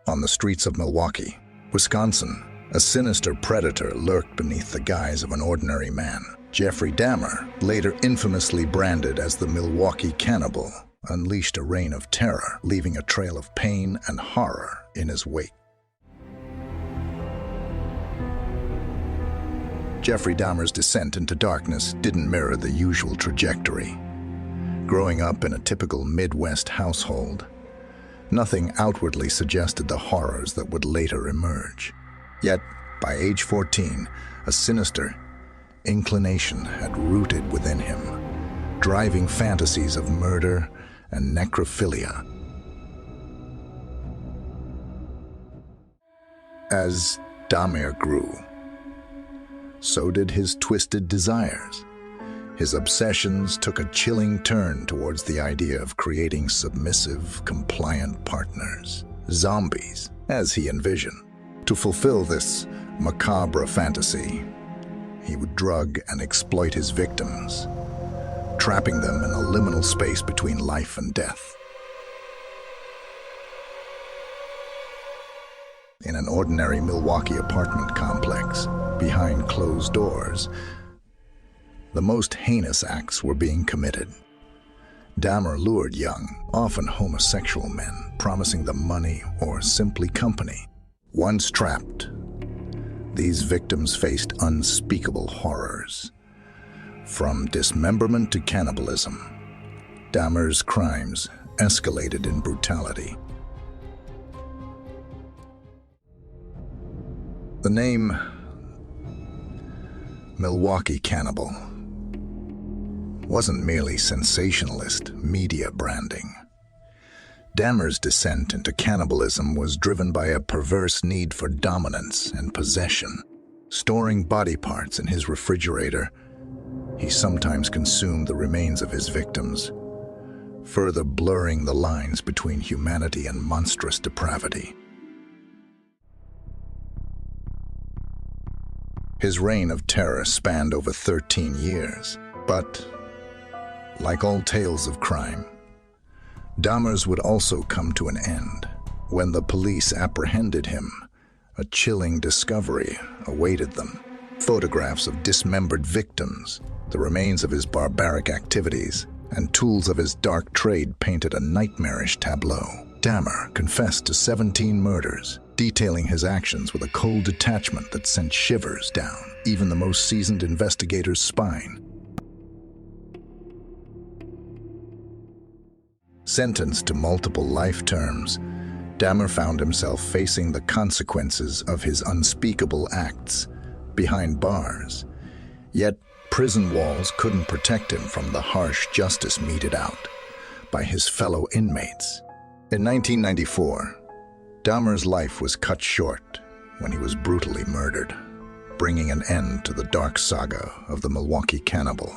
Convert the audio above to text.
On the streets of Milwaukee, Wisconsin, a sinister predator lurked beneath the guise of an ordinary man. Jeffrey Dahmer, later infamously branded as the Milwaukee Cannibal, unleashed a reign of terror, leaving a trail of pain and horror in his wake. Jeffrey Dahmer's descent into darkness didn't mirror the usual trajectory. Growing up in a typical Midwest household, nothing outwardly suggested the horrors that would later emerge. Yet, by age 14, a sinister inclination had rooted within him, driving fantasies of murder and necrophilia. As Dahmer grew, so did his twisted desires. His obsessions took a chilling turn towards the idea of creating submissive, compliant partners, zombies, as he envisioned. To fulfill this macabre fantasy, he would drug and exploit his victims, trapping them in a liminal space between life and death. In an ordinary Milwaukee apartment complex, behind closed doors, the most heinous acts were being committed. Dahmer lured young, often homosexual men, promising them money or simply company. Once trapped, these victims faced unspeakable horrors. From dismemberment to cannibalism, Dahmer's crimes escalated in brutality. The name Milwaukee Cannibal wasn't merely sensationalist media branding. Dahmer's descent into cannibalism was driven by a perverse need for dominance and possession. Storing body parts in his refrigerator, he sometimes consumed the remains of his victims, further blurring the lines between humanity and monstrous depravity. His reign of terror spanned over 13 years, but, like all tales of crime, Dahmer's would also come to an end. When the police apprehended him, a chilling discovery awaited them. Photographs of dismembered victims, the remains of his barbaric activities, and tools of his dark trade painted a nightmarish tableau. Dahmer confessed to 17 murders, detailing his actions with a cold detachment that sent shivers down even the most seasoned investigator's spine. Sentenced to multiple life terms, Dahmer found himself facing the consequences of his unspeakable acts behind bars. Yet prison walls couldn't protect him from the harsh justice meted out by his fellow inmates. In 1994, Dahmer's life was cut short when he was brutally murdered, bringing an end to the dark saga of the Milwaukee Cannibal.